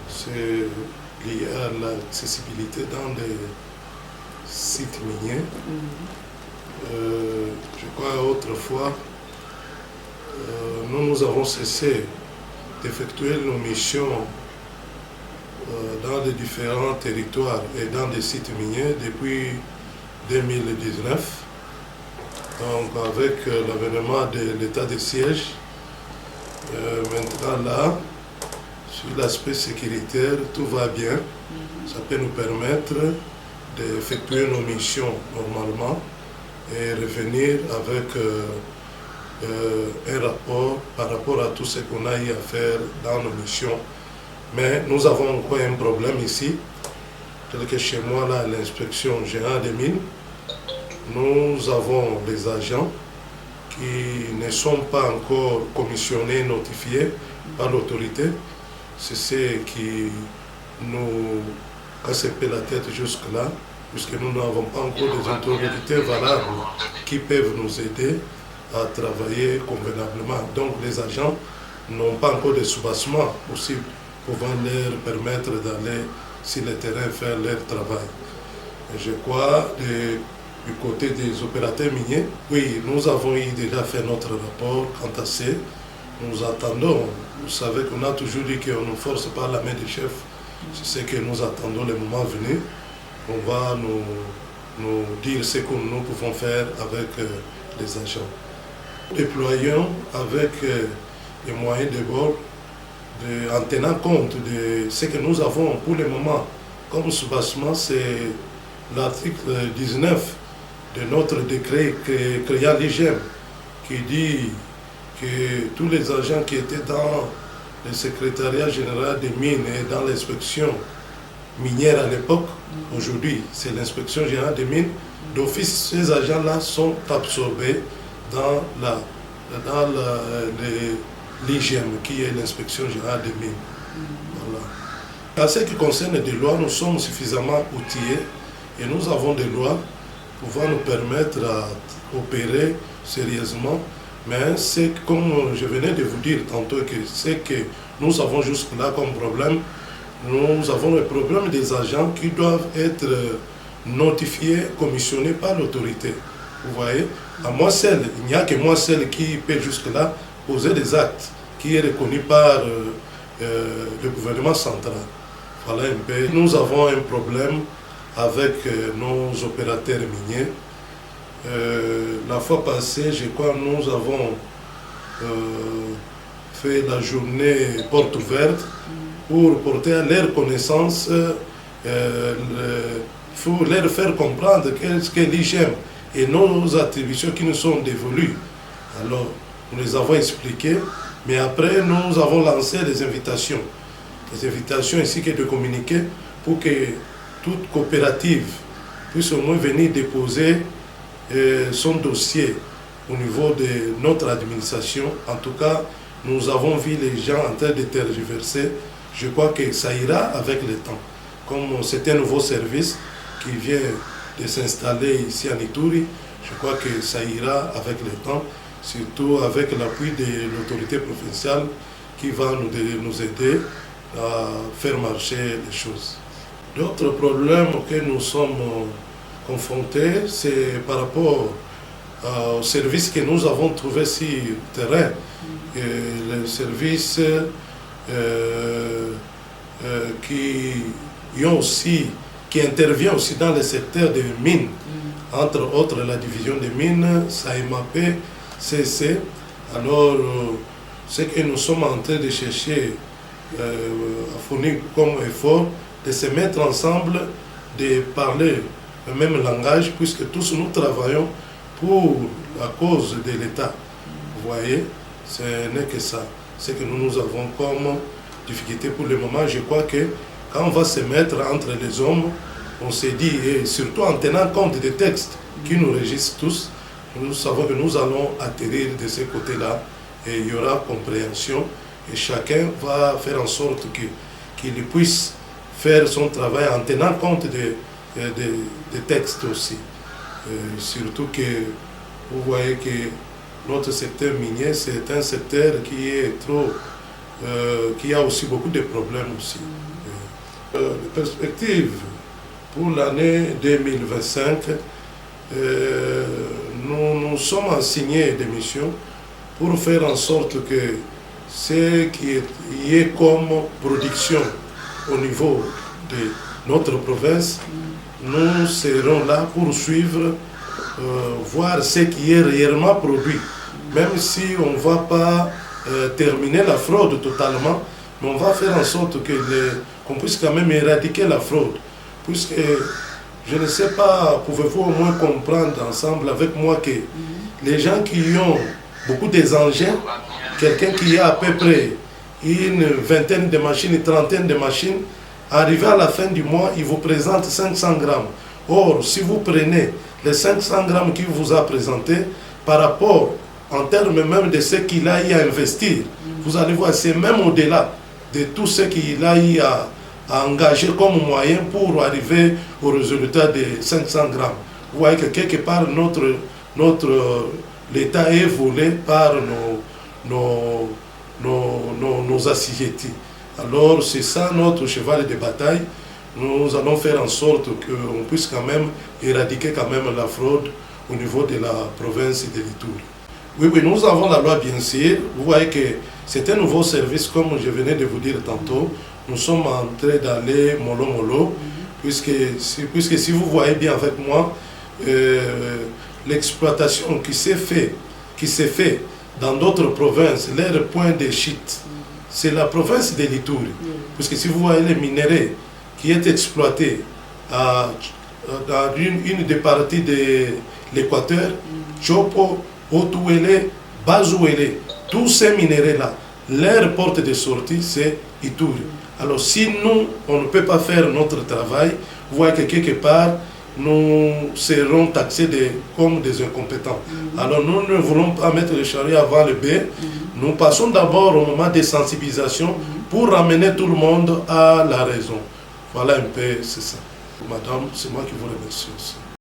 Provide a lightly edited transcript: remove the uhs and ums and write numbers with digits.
C'est lié à l'accessibilité dans des sites miniers. Je crois autrefois, nous avons cessé d'effectuer nos missions dans les différents territoires et dans des sites miniers depuis 2019. Donc avec l'avènement de l'état de siège, maintenant là, sur l'aspect sécuritaire, tout va bien. Ça peut nous permettre d'effectuer nos missions normalement et revenir avec un rapport par rapport à tout ce qu'on a eu à faire dans nos missions. Mais nous avons encore un problème ici, tel que chez moi, là, l'inspection générale des mines, nous avons les agents qui ne sont pas encore commissionnés, notifiés par l'autorité. C'est ce qui nous casse un peu la tête jusque-là, puisque nous n'avons pas encore des autorités valables qui peuvent nous aider à travailler convenablement. Donc les agents n'ont pas encore de soubassement possible pouvant leur permettre d'aller sur le terrain faire leur travail. Et je crois du côté des opérateurs miniers, oui, nous avons déjà fait notre rapport quant à ça. Nous attendons, vous savez qu'on a toujours dit qu'on ne force pas la main du chef. C'est ce que nous attendons le moment venu. On va nous dire ce que nous pouvons faire avec les agents. Déployons avec les moyens de bord, en tenant compte de ce que nous avons pour le moment comme soubassement, c'est l'article 19 de notre décret créant l'IGEM qui dit que tous les agents qui étaient dans le secrétariat général des mines et dans l'inspection minière à l'époque, aujourd'hui c'est l'inspection générale des mines, d'office ces agents-là sont absorbés dans l'IGEM qui est l'inspection générale des mines. Voilà. En ce qui concerne les lois, nous sommes suffisamment outillés et nous avons des lois pouvant nous permettre d'opérer sérieusement. Mais c'est comme je venais de vous dire tantôt, que c'est que nous avons jusque-là comme problème, nous avons le problème des agents qui doivent être notifiés, commissionnés par l'autorité. Vous voyez, à moi seul, il n'y a que moi seul qui peut jusque-là poser des actes qui est reconnu par le gouvernement central. Voilà un peu. Nous avons un problème avec nos opérateurs miniers. La fois passée, je crois, nous avons fait la journée porte ouverte pour porter à leur connaissance, faut leur faire comprendre qu'est-ce que l'IGEM et nos attributions qui nous sont dévolues. Alors, nous les avons expliquées, mais après, nous avons lancé des invitations. Des invitations ainsi que de communiquer pour que toute coopérative puisse au moins venir déposer son dossier au niveau de notre administration. En tout cas, nous avons vu les gens en train de tergiverser. Je crois que ça ira avec le temps. Comme c'est un nouveau service qui vient de s'installer ici à Ituri, je crois que ça ira avec le temps, surtout avec l'appui de l'autorité provinciale qui va nous aider à faire marcher les choses. D'autres problèmes auxquels nous sommes confrontés, c'est par rapport aux services que nous avons trouvés sur le terrain. Et les services qui intervient aussi dans le secteur des mines, entre autres la division des mines, SAEMAP, CC. Alors, ce que nous sommes en train de chercher à fournir comme effort, de se mettre ensemble, de parler le même langage, puisque tous nous travaillons pour la cause de l'État. Vous voyez, ce n'est que ça. Ce que nous avons comme difficulté pour le moment. Je crois que quand on va se mettre entre les hommes, on s'est dit, et surtout en tenant compte des textes qui nous régissent tous, nous savons que nous allons atterrir de ce côté-là et il y aura compréhension et chacun va faire en sorte qu'il puisse faire son travail en tenant compte des textes aussi. Surtout que vous voyez que notre secteur minier, c'est un secteur qui est trop qu'il y a aussi beaucoup de problèmes aussi. Les perspectives pour l'année 2025, nous sommes assignés des missions pour faire en sorte que ce qui est comme production au niveau de notre province, nous serons là pour suivre, voir ce qui est réellement produit. Même si on ne va pas terminer la fraude totalement, mais on va faire en sorte qu'on puisse quand même éradiquer la fraude. Puisque, je ne sais pas, pouvez-vous au moins comprendre ensemble avec moi que les gens qui ont beaucoup des engins, quelqu'un qui a à peu près une vingtaine de machines, une trentaine de machines, arrivé à la fin du mois, il vous présente 500 grammes. Or, si vous prenez les 500 grammes qu'il vous a présenté, par rapport, en termes même de ce qu'il a eu à investir, vous allez voir, c'est même au-delà de tout ce qu'il a eu à engager comme moyen pour arriver au résultat de 500 grammes. Vous voyez que quelque part, l'État est volé par nos assujettis. Alors c'est ça notre cheval de bataille. Nous allons faire en sorte qu'on puisse quand même éradiquer quand même la fraude au niveau de la province de l'Ituri. Oui, nous avons la loi bien sûr. Vous voyez que c'est un nouveau service comme je venais de vous dire tantôt. Nous sommes en train d'aller mollo, puisque si vous voyez bien avec moi, l'exploitation qui s'est fait dans d'autres provinces, leur point de chute, c'est la province de l'Ituri. Puisque si vous voyez les minéraux qui est exploité dans une des parties de l'Équateur, Chopo, Otuele, Bazouele, tous ces minéraux-là, leur porte de sortie, c'est Ituri. Alors si nous, on ne peut pas faire notre travail, vous voyez que quelque part, nous serons taxés comme des incompétents. Alors nous ne voulons pas mettre le chariot avant le bœuf. Nous passons d'abord au moment de sensibilisation pour ramener tout le monde à la raison. Voilà un peu, c'est ça. Madame, c'est moi qui vous remercie aussi.